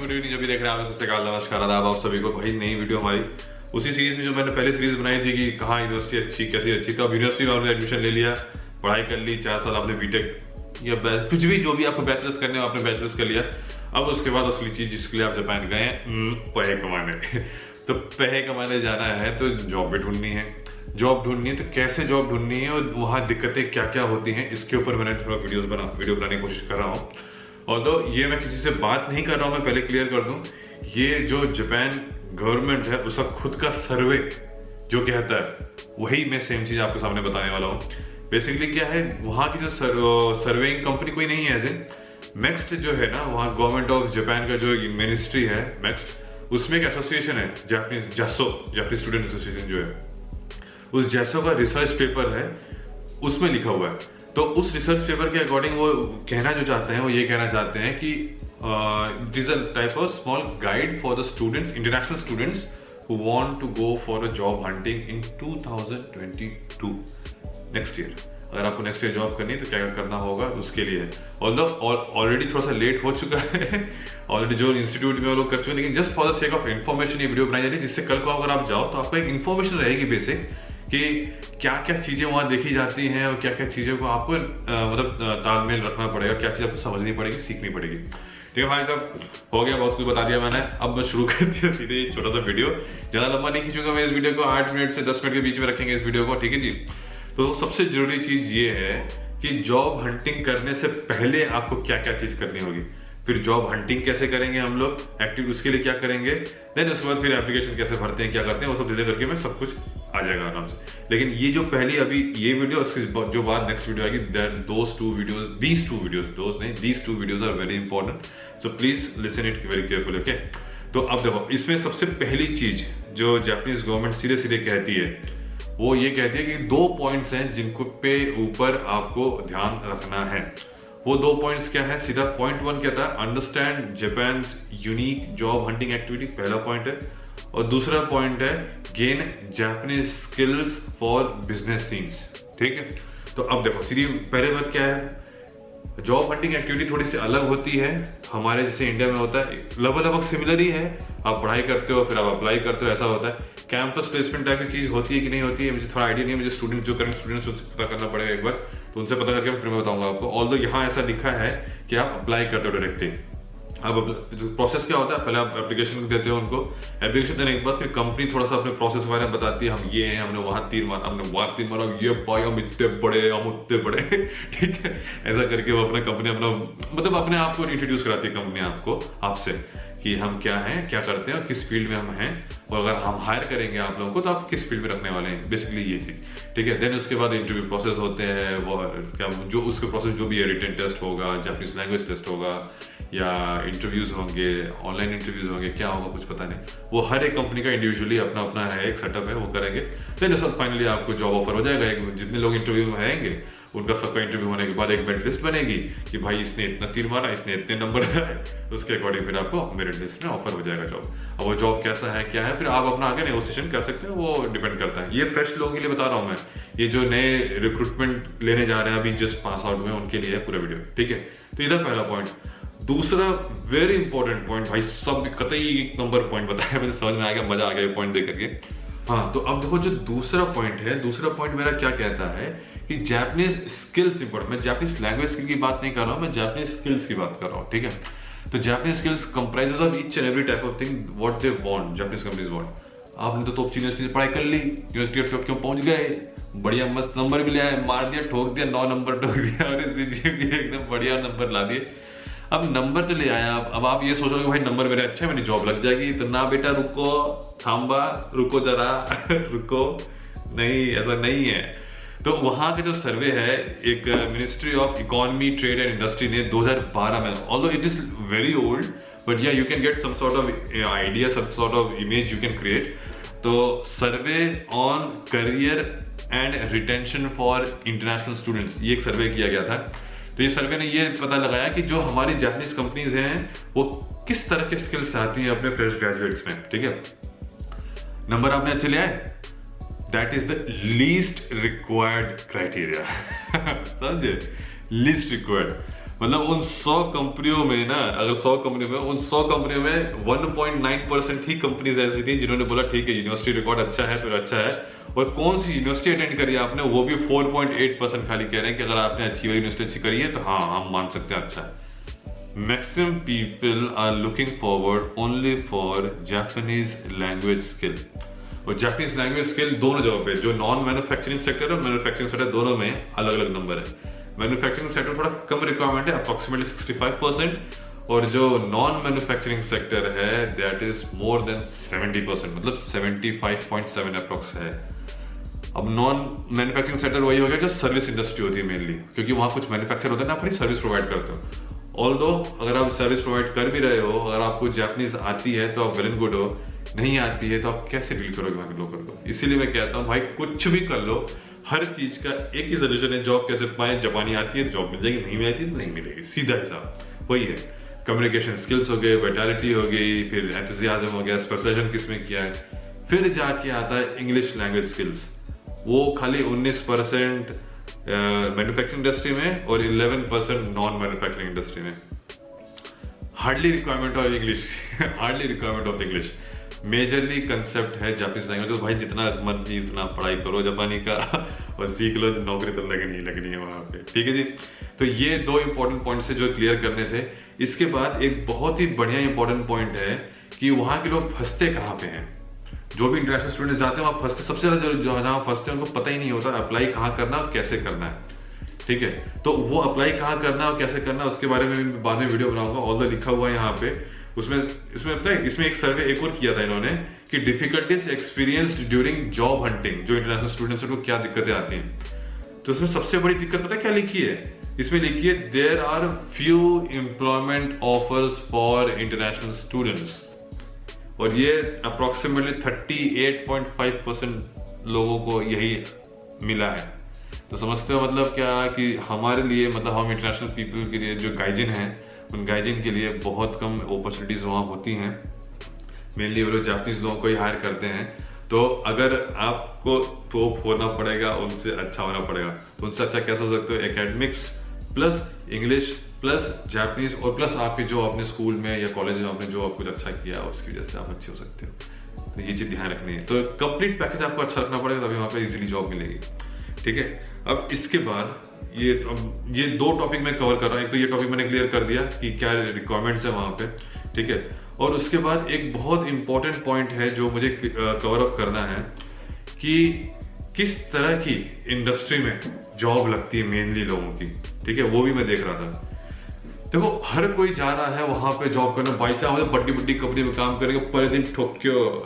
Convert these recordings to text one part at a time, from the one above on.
Morning, good evening, जो भी देख रहे हैं आप सबसे नमस्कार, आदाब आप सभी को। भाई नई वीडियो हमारी उसी सीरीज में जो मैंने पहले सीरीज बनाई थी कि कहाँ यूनिवर्सिटी अच्छी कैसी अच्छी, तो अब यूनिवर्सिटी में आपने एडमिशन ले लिया, पढ़ाई कर ली, 4 साल आपने बीटेक या कुछ भी जो भी आपको बैचलर्स करने हो आपने बैचलर्स कर लिया। अब उसके बाद असली चीज जिसके लिए आप जापान गए हैं, पैसे कमाने। तो पैसे कमाने जाना है तो जॉब भी ढूंढनी है, जॉब ढूंढनी है तो कैसे जॉब ढूंढनी है और वहाँ दिक्कतें क्या क्या होती हैं, इसके ऊपर मैंने थोड़ा वीडियो बनाने की कोशिश कर रहा हूँ। और तो ये मैं किसी से बात नहीं कर रहा हूँ, मैं पहले क्लियर कर दूं, ये जो जापान गवर्नमेंट है उसका खुद का सर्वे जो कहता है वही मैं सेम चीज आपके सामने बताने वाला हूँ। बेसिकली क्या है, वहाँ की जो सर्वेइंग कंपनी कोई नहीं है, एज इन मैक्स्ट जो है ना, वहाँ गवर्नमेंट ऑफ जापान का जो मिनिस्ट्री है मैक्स्ट, उसमें एक एसोसिएशन है जापानीज जापानीज स्टूडेंट एसोसिएशन जो है, उस जैसो का रिसर्च पेपर है उसमें लिखा हुआ है। तो उस रिसर्च पेपर के अकॉर्डिंग वो कहना जो चाहते हैं वो ये कहना चाहते हैं कि it is a type of small guide for the students, international students who want to go for a job hunting in 2022 next year. अगर आपको नेक्स्ट ईयर जॉब करनी है तो क्या करना होगा उसके लिए। ऑलरेडी थोड़ा सा लेट हो चुका है, ऑलरेडी जो इंस्टीट्यूट में वो लोग कर चुके हैं, लेकिन just for the sake of information ये वीडियो बनाई जा रही है, जिससे कल को अगर आप जाओ तो आपको एक इन्फॉर्मेशन रहेगी बेसिक कि क्या क्या चीजें वहाँ देखी जाती हैं और क्या क्या चीजों को आपको तालमेल रखना पड़ेगा, क्या चीज आपको समझनी पड़ेगी, सीखनी पड़ेगी। ठीक है भाई साहब, हो गया, बहुत कुछ बता दिया मैंने। अब मैं शुरू कर दिया सीधे छोटा सा वीडियो, ज्यादा लंबा नहीं खींचूंगा मैं इस वीडियो को, 8 मिनट से 10 मिनट के बीच में रखेंगे इस वीडियो को, ठीक है जी। तो सबसे जरूरी चीज ये है कि जॉब हंटिंग करने से पहले आपको क्या क्या चीज करनी होगी, फिर जॉब हंटिंग कैसे करेंगे हम लोग एक्टिव, उसके लिए क्या करेंगे, देन उसके बाद फिर एप्लीकेशन कैसे भरते हैं, क्या करते हैं, वो सब चीजें करके मैं सब कुछ आ जाएगा आराम से। लेकिन ये जो पहली अभी ये वीडियो, उसके जो बाद नेक्स्ट वीडियो आएगी, these two videos are very important, so please listen it very carefully, okay? तो अब देखो, इसमें सबसे पहली चीज जो जापानीज गवर्नमेंट सीधे सीधे कहती है वो ये कहती है कि 2 पॉइंट्स हैं जिनको पे ऊपर आपको ध्यान रखना है। वो 2 पॉइंट्स क्या है, सीधा पॉइंट 1 कहता है understand Japan unique job hunting activity, पहला पॉइंट है। और दूसरा पॉइंट है gain Japanese skills for business scenes, ठीक है। तो अब देखो सीधी पहले बात क्या है, जॉब हंटिंग एक्टिविटी थोड़ी सी अलग होती है, हमारे जैसे इंडिया में होता है लगभग सिमिलर ही है, आप पढ़ाई करते हो फिर आप अप्लाई करते हो, ऐसा होता है। कैंपस प्लेसमेंट टाइप की चीज होती है कि नहीं होती है मुझे थोड़ा आइडिया नहीं है, मुझे स्टूडेंट जो करेंट स्टूडेंट्स उनसे पता करना पड़ेगा एक बार, तो उनसे पता करके फिर मैं बताऊंगा आपको। ऑल्दो यहाँ ऐसा लिखा है कि आप अप्लाई करते हो डायरेक्टली। अब प्रोसेस क्या होता है, पहले आप एप्लीकेशन देते हो उनको, एप्लीकेशन देने के बाद फिर कंपनी थोड़ा सा अपने प्रोसेस बारे में बताती है, हम ये हैं, हमने वहाँ तीर मारा, हमने वहाँ तीर मारा, ये भाई हम इतने बड़े, हम उतने बड़े, ठीक है। ऐसा करके वो अपना कंपनी मतलब अपने आप को इंट्रोड्यूस कराती है कंपनी आपको, आपसे कि हम क्या हैं, क्या करते हैं और किस फील्ड में हम हैं, और अगर हम हायर करेंगे आप लोगों को तो आप किस फील्ड में रखने वाले हैं, बेसिकली ये चीज, ठीक है। देन उसके बाद इंटरव्यू प्रोसेस होते हैं, वो क्या जो उसके प्रोसेस जो भी है, रिटन टेस्ट होगा, जापानीज लैंग्वेज टेस्ट होगा, या इंटरव्यूज होंगे, ऑनलाइन इंटरव्यूज होंगे, क्या होगा कुछ पता नहीं, वो हर एक कंपनी का इंडिविजुअली अपना अपना है, एक सेटअप है, वो करेंगे। देन उसके बाद फाइनली आपको जॉब ऑफर हो जाएगा। जितने लोग इंटरव्यू में आएंगे उनका सबका इंटरव्यू होने के बाद एक मेरिट लिस्ट बनेगी कि भाई इसने इतना तीर मारा, इसने इतने नंबर आए, उसके अकॉर्डिंग फिर आपको मेरिट लिस्ट में ऑफर हो जाएगा जॉब। अब वो जॉब कैसा है क्या है फिर आप अपना आगे नेगोशिएशन कर सकते हैं, वो डिपेंड करता है। ये फ्रेश लोगों के लिए बता रहा हूँ मैं, ये जो नए रिक्रूटमेंट लेने जा रहे हैं अभी जस्ट पास आउट में, उनके लिए पूरा वीडियो, ठीक है। तो इधर पहला पॉइंट। दूसरा वेरी इंपॉर्टेंट पॉइंट, भाई सब कतई 1 नंबर पॉइंट बताया, मुझे समझ में आ गया, मजा आ गया पॉइंट देख करके। हाँ, तो अब देखो जो दूसरा पॉइंट है, दूसरा पॉइंट मेरा क्या कहता है कि जापानीज स्किल्स इंपॉर्टेंट, मैं जापानीज लैंग्वेज की बात नहीं कर रहा हूँ, मैं जापानीज स्किल्स की बात कर रहा हूँ, ठीक है। तो Japanese skills comprises of each and every type of thing what they want, Japanese companies want. आपने तो टॉप यूनिवर्सिटी से पढ़ाई कर ली, यूनिवर्सिटी ऑफ टोक्यो पहुंच गए, बढ़िया मस्त नंबर भी ले आए, मार दिया, ठोक दिया, 9 नंबर ठोक दिया, और इस भी एकदम बढ़िया नंबर ला दिए। अब नंबर तो ले आया, अब आप ये सोचोगे भाई नंबर मेरे अच्छा है, मेरी जॉब लग जाएगी, तो ना बेटा, रुको, थांबा, रुको जरा, रुको, नहीं, ऐसा नहीं है। तो वहाँ का जो सर्वे है, एक ministry of economy, trade and industry ने 2012 में, although it is very old but yeah you can get some sort of idea, some sort of image you can create. तो survey on career and retention for international students, ये एक सर्वे किया गया था। तो ये सर्वे ने ये पता लगाया कि जो हमारी जापानीज कंपनीज हैं वो किस तरह के स्किल्स चाहती हैं अपने फ्रेश ग्रेजुएट्स में, ठीक है। नंबर आपने अच्छे ले आए, that is the least required criteria, समझे, लीस्ट रिक्वायर्ड। मतलब उन 100 कंपनियों में ना, अगर 100 कंपनियों में, उन 100 कंपनियों में 1.9% ही कंपनीज ऐसी थी जिन्होंने बोला ठीक है यूनिवर्सिटी रिकॉर्ड अच्छा है फिर अच्छा है। और कौन सी यूनिवर्सिटी अटेंड करी आपने, वो भी 4.8% खाली कह रहे हैं कि अगर आपने अच्छी वाली यूनिवर्सिटी करी है तो हाँ हम मान सकते हैं अच्छा है। Maximum people are looking forward only for Japanese language skill. और जापानीज लैंग्वेज स्किल दोनों जगह पे, जो नॉन मैन्युफैक्चरिंग सेक्टर और मैन्युफैक्चरिंग सेक्टर दोनों में अलग अलग नंबर है। मैन्युफैक्चरिंग सेक्टर थोड़ा कम रिक्वायरमेंट है, अप्रोक्सीमेटली 65%, और जो नॉन मैन्युफैक्चरिंग सेक्टर है दैट इज मोर देन 70%, मतलब 75.7 अप्रोक्स है। अब नॉन मैन्युफैक्चरिंग सेक्टर वही हो गया जो सर्विस इंडस्ट्री होती है मेनली, क्योंकि वहां कुछ मैन्युफैक्चर होता है ना, आप सर्विस प्रोवाइड करते हो। ऑल्दो अगर आप सर्विस प्रोवाइड कर भी रहे हो, अगर आपको जापानीज आती है तो आप वेल एंड गुड हो, नहीं आती है तो आप कैसे डील करोगे वहां के लोकल को। इसीलिए मैं कहता हूँ भाई कुछ भी कर लो, हर चीज का एक ही सोल्यूशन है, जॉब कैसे पाए। जापानी आती है तो जॉब मिल जाएगी, नहीं आती तो नहीं मिलेगी, सीधा हिसाब वही है। कम्युनिकेशन स्किल्स हो गए, वाइटैलिटी हो गई, फिर एंथुसियाज्म हो गया, स्पेशलाइजेशन किसमें किया है, फिर जाके आता है इंग्लिश लैंग्वेज स्किल्स। वो खाली 19% मैन्युफैक्चरिंग इंडस्ट्री में और 11% नॉन मैन्युफैक्चरिंग इंडस्ट्री में। Hardly requirement of English hardly requirement of English. Majorly concept है जापानीज लैंग्वेज, तो भाई जितना मर्जी उतना पढ़ाई करो जापानी का और सीख लो, नौकरी तो लगनी है वहाँ पे, ठीक है जी। तो ये दो इंपॉर्टेंट पॉइंट्स है जो क्लियर करने थे। इसके बाद एक बहुत ही बढ़िया इंपॉर्टेंट पॉइंट है कि वहाँ के लोग फंसते कहाँ पे हैं। जो भी इंटरनेशनल स्टूडेंट्स जाते हैं वहाँ फंसते, सबसे ज़्यादा जो जहाँ फंसते हैं उनको पता ही नहीं होता अप्लाई कहाँ करना और कैसे करना है, ठीक है। तो वो अप्लाई कहाँ करना और कैसे करना उसके बारे में बाद में वीडियो बनाऊंगा, ऑल्दो लिखा हुआ है यहाँ पे। इसमें पता है, इसमें एक सर्वे एक और किया था इन्होंने कि difficulties experienced during job hunting, जो इंटरनेशनल स्टूडेंट्स को क्या दिक्कतें आती हैं। तो इसमें सबसे बड़ी दिक्कत पता है क्या लिखी है, इसमें लिखी है there are few employment offers for international students. और ये अप्रोक्सीमेटली 38.5% लोगों को यही मिला है। तो समझते हो मतलब क्या कि हमारे लिए, मतलब हम इंटरनेशनल पीपल के लिए जो गाइजिन हैं, उन गाइजिन के लिए बहुत कम अपॉर्चुनिटीज वहाँ होती हैं। मेनली वो लोग जापानीज लोगों को ही हायर करते हैं। तो अगर आपको तोप होना पड़ेगा, उनसे अच्छा होना पड़ेगा। तो उनसे अच्छा कैसे हो सकते हो, academics plus English plus Japanese और प्लस आपके जो अपने स्कूल में या कॉलेज में आपने जो कुछ अच्छा किया उसकी वजह से आप अच्छे हो सकते हो। तो ये चीज़ ध्यान रखनी है। तो कंप्लीट पैकेज आपको अच्छा रखना पड़ेगा, तभी वहाँ पे इजीली जॉब मिलेगी, ठीक है। अब इसके बाद ये दो टॉपिक मैं कवर कर रहा हूँ। एक तो ये टॉपिक मैंने क्लियर कर दिया कि क्या रिक्वायरमेंट्स है वहाँ पे, ठीक है। और उसके बाद एक बहुत इंपॉर्टेंट पॉइंट है जो मुझे कवर अप करना है कि किस तरह की इंडस्ट्री में जॉब लगती है मेनली लोगों की, ठीक है। वो भी मैं देख रहा था। देखो हर कोई जा रहा है वहां पे जॉब करना, बाई चांस बड़ी बड़ी कंपनी में काम करेंगे, पर दिन टोक्यो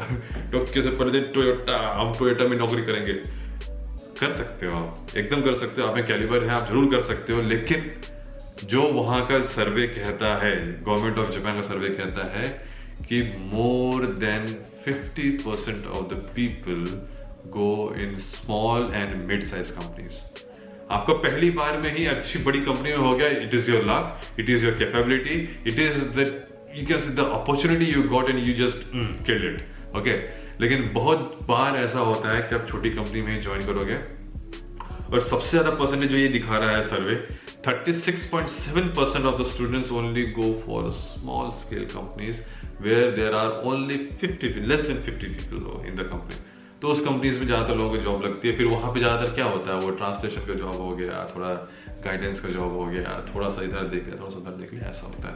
से पर दिन टोयोटा, हम टोयोटा में नौकरी करेंगे। कर सकते हो आप, एकदम कर सकते हो, आप में कैलिबर है, आप जरूर कर सकते हो। लेकिन जो वहां का सर्वे कहता है, गवर्नमेंट ऑफ जापान का सर्वे कहता है कि more than 50% of the people go in small and mid size companies. आपको पहली बार में ही अच्छी बड़ी कंपनी में हो गया, it is your luck, it is your capability, it is the you can see the opportunity you got and you just killed it, okay. लेकिन बहुत बार ऐसा होता है कि आप छोटी कंपनी में ज्वाइन करोगे, और सबसे ज्यादा परसेंटेज जो ये दिखा रहा है survey, 36.7% of the students only go for small scale companies where there are only 50 less than 50 people in the company. तो उस कंपनीज में ज़्यादातर लोगों की जॉब लगती है। फिर वहाँ पे ज़्यादातर क्या होता है, वो ट्रांसलेशन का जॉब हो गया, थोड़ा गाइडेंस का जॉब हो गया, थोड़ा सा इधर देख लिया, थोड़ा सा उधर देख लिया, ऐसा होता है।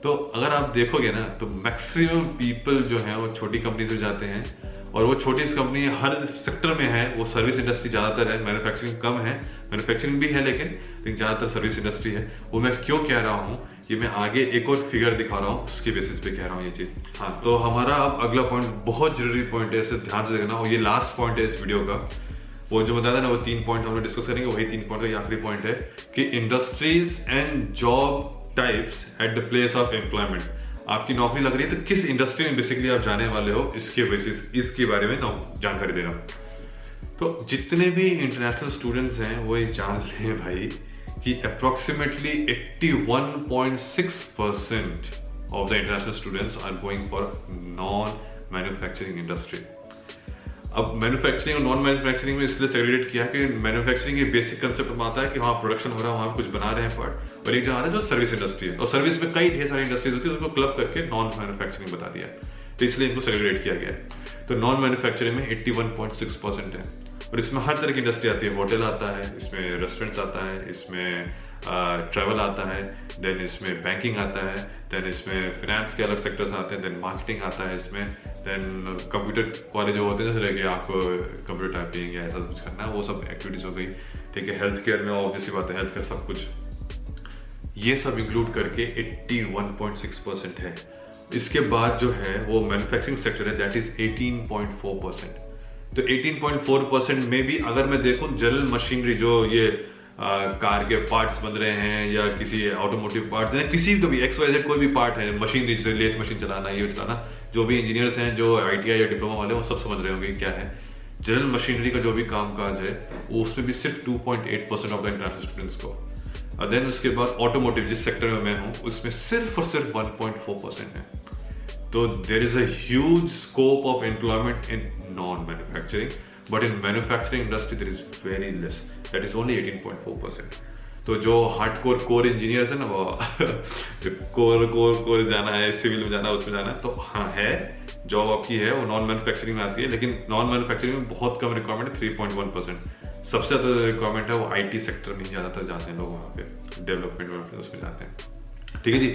तो अगर आप देखोगे ना तो मैक्सिमम पीपल जो हैं वो छोटी कंपनीज में जाते हैं, और वो छोटी कंपनी हर सेक्टर में है। वो सर्विस इंडस्ट्री ज़्यादातर है, मैन्युफैक्चरिंग कम है, मैन्युफैक्चरिंग भी है लेकिन ज़्यादातर सर्विस इंडस्ट्री है। वो मैं क्यों कह रहा हूँ, ये मैं आगे एक और फिगर दिखा रहा हूँ, उसके बेसिस पे कह रहा हूँ ये चीज़। हाँ, तो हमारा अब अगला पॉइंट बहुत जरूरी पॉइंट है, इसे ध्यान से देखना, और ये लास्ट पॉइंट है इस वीडियो का। वो जो बताया था ना, वो 3 पॉइंट हम लोग डिस्कस करेंगे, वही 3 पॉइंट का ये आखिरी पॉइंट है कि industries and job types at the place of employment. आपकी नौकरी लग रही है तो किस इंडस्ट्री में बेसिकली आप जाने वाले हो, इसके बेसिस इसके बारे में जानकारी देना। तो जितने भी इंटरनेशनल स्टूडेंट्स हैं वो ये जान लें भाई कि approximately 81.6% of the international students are going for non manufacturing industry. अब मैन्युफैक्चरिंग और नॉन मैन्युफैक्चरिंग में इसलिए सेग्रीगेट किया कि मैन्युफैक्चरिंग के बेसिक कंसेप्ट में आता है कि वहाँ प्रोडक्शन हो रहा है, वहाँ कुछ बना रहे हैं पार्ट, और एक जगह है जो सर्विस इंडस्ट्री है, और सर्विस में कई ढेर सारी इंडस्ट्रीज होती है, उसको क्लब करके नॉन मैन्युफैक्चरिंग बता दिया, तो इसलिए इनको सेग्रीगेट किया गया है। तो नॉन मैन्युफैक्चरिंग में 81.6% है, और इसमें हर तरह की इंडस्ट्री आती है, होटल आता है, इसमें रेस्टोरेंट्स आता है, इसमें ट्रैवल आता है, देन इसमें बैंकिंग आता है, देन इसमें फिनेंस के अलग सेक्टर्स आते हैं, देन मार्केटिंग आता है इसमें, देन कंप्यूटर वाले जो होते हैं जैसे कि आपको कंप्यूटर टाइपिंग या ऐसा कुछ करना है, वो सब एक्टिविटीज़ हो गई, ठीक है। हेल्थ केयर में ऑब्वियसली बात है, हेल्थ केयर सब कुछ, ये सब इंक्लूड करके 81.6% है। इसके बाद जो है वो मैन्युफैक्चरिंग सेक्टर है, दैट इज 18.4%। तो 18.4% में भी अगर मैं देखूं जनरल मशीनरी, जो ये कार के पार्ट्स बन रहे हैं या किसी ऑटोमोटिव पार्ट्स या किसी का भी XYZ कोई भी पार्ट है, मशीनरी जैसे लेथ मशीन चलाना, ये चलाना, जो भी इंजीनियर्स हैं जो ITI या डिप्लोमा वाले, वो सब समझ रहे होंगे क्या है जनरल मशीनरी का जो भी कामकाज है, वो उसमें भी सिर्फ 2.8% ऑफ द इंटरनेशनल स्टूडेंट्स को। और देन उसके बाद ऑटोमोटिव जिस सेक्टर में मैं हूँ उसमें सिर्फ और सिर्फ 1.4% है। तो there is a huge scope of employment in non manufacturing, but in manufacturing industry there is very less, that is only 18.4%। तो जो हार्डकोर कोर इंजीनियर्स है ना, वो कोर जाना है, सिविल में जाना है, उसमें जाना है, तो हाँ है, जॉब आपकी है वो नॉन मैन्युफैक्चरिंग में आती है, लेकिन नॉन मैन्युफैक्चरिंग में बहुत कम रिक्वायरमेंट है, 3.1%। सबसे ज़्यादा रिक्वायरमेंट है वो IT सेक्टर में ज़्यादातर जाते हैं लोग, वहाँ पे डेवलपमेंट उसमें जाते हैं, ठीक है जी।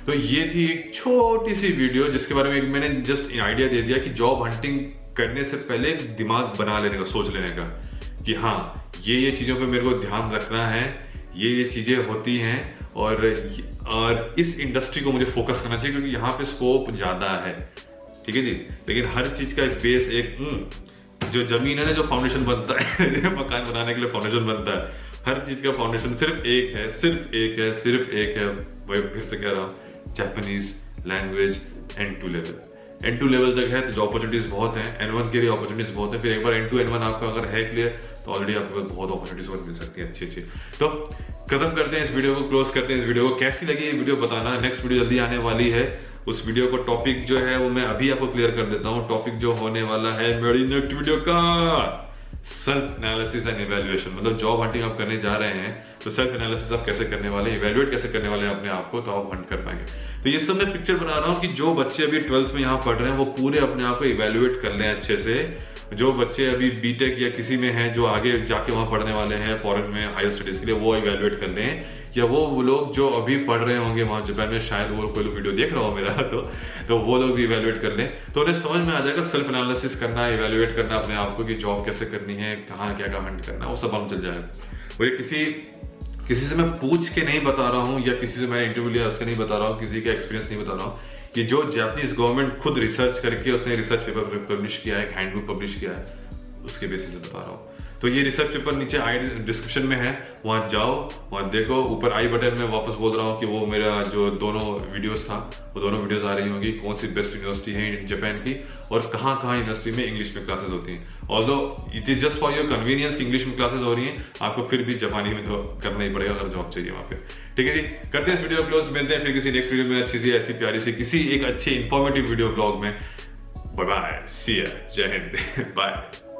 तो ये थी एक छोटी सी वीडियो जिसके बारे में मैंने जस्ट आइडिया दे दिया कि जॉब हंटिंग करने से पहले दिमाग बना लेने का, सोच लेने का कि हाँ ये चीज़ों पे मेरे को ध्यान रखना है, ये चीज़ें होती हैं, और इस इंडस्ट्री को मुझे फोकस करना चाहिए क्योंकि यहाँ पे स्कोप ज़्यादा है, ठीक है जी। लेकिन हर चीज़ का एक बेस, एक जो जमीन है ना, जो फाउंडेशन बनता है मकान बनाने के लिए फाउंडेशन बनता है, हर चीज़ का फाउंडेशन सिर्फ एक है, सिर्फ एक है। वही फिर से कह रहा हूँ, Japanese language N2 level, N2 level तक है तो जॉब अपॉर्चुनिटीज बहुत हैं, N1 के लिए अपॉर्चुनिटीज बहुत है, फिर एक बार N2 N1 आपका अगर है क्लियर तो ऑलरेडी आपको बहुत अपॉर्चुनिटीज और मिल सकती है अच्छी। तो खत्म करते हैं इस वीडियो को, क्लोज करते हैं इस वीडियो को। कैसी लगी ये वीडियो बताना, नेक्स्ट वीडियो जल्दी आने वाली है, उस वीडियो को टॉपिक जो है वो मैं अभी आपको क्लियर कर देता हूँ। टॉपिक जो होने वाला है मेरी नेक्स्ट वीडियो का सेल्फ एनालिसिस एंड इवैल्यूएशन, मतलब जॉब हंटिंग आप करने जा रहे हैं तो सेल्फ एनालिसिस आप कैसे करने वाले, इवैल्यूएट कैसे करने वाले हैं अपने आप को, तो आप हंट कर पाएंगे। तो ये सब मैं पिक्चर बना रहा हूँ कि जो बच्चे अभी 12th में यहाँ पढ़ रहे हैं वो पूरे अपने आप को इवैल्यूएट कर लें अच्छे से। जो बच्चे अभी बीटेक या किसी में हैं जो आगे जाके वहाँ पढ़ने वाले हैं फॉरेन में हायर स्टडीज के लिए, वो इवैल्यूएट कर लें, या वो लोग जो अभी पढ़ रहे होंगे वहाँ जापान में, शायद वो कोई लोग वीडियो देख रहा हो मेरा, तो वो लोग भी इवैल्यूएट कर लें, तो उन्हें समझ में आ जाएगा सेल्फ एनालिसिस करना, इवैल्यूएट करना अपने आप को कि जॉब कैसे करनी है, कहाँ क्या हंट करना है, वो सब हम चल जाएगा। वो किसी से मैं पूछ के नहीं बता रहा हूँ, या किसी से मैंने इंटरव्यू लिया उसके नहीं बता रहा हूँ, किसी का एक्सपीरियंस नहीं बता रहा हूँ, कि जो जापानीज गवर्नमेंट खुद रिसर्च करके उसने रिसर्च पेपर पब्लिश किया है, एक हैंडबुक पब्लिश किया है, उसके बेसिस से बता रहा हूँ। तो ये रिसर्च पेपर नीचे डिस्क्रिप्शन में है, वहाँ जाओ, वहाँ देखो, ऊपर आई बटन में वापस बोल रहा हूँ कि वो मेरा जो दोनों वीडियोस था वो दोनों वीडियोस आ रही होंगी, कौन सी बेस्ट यूनिवर्सिटी है जापान की और कहाँ यूनिवर्सिटी में इंग्लिश में क्लासेस होती हैं। Although it is just for your convenience कि इंग्लिश में क्लासेस हो रही हैं, आपको फिर भी जापानी में तो करना ही पड़ेगा अगर जॉब चाहिए वहाँ पे, ठीक है जी। करते हैं इस वीडियो क्लोज, मिलते हैं फिर किसी नेक्स्ट वीडियो में अच्छी सी ऐसी प्यारी सी किसी एक अच्छे इंफॉर्मेटिव वीडियो ब्लॉग में। बाय बाय, सी यू, जय हिंद, बाय।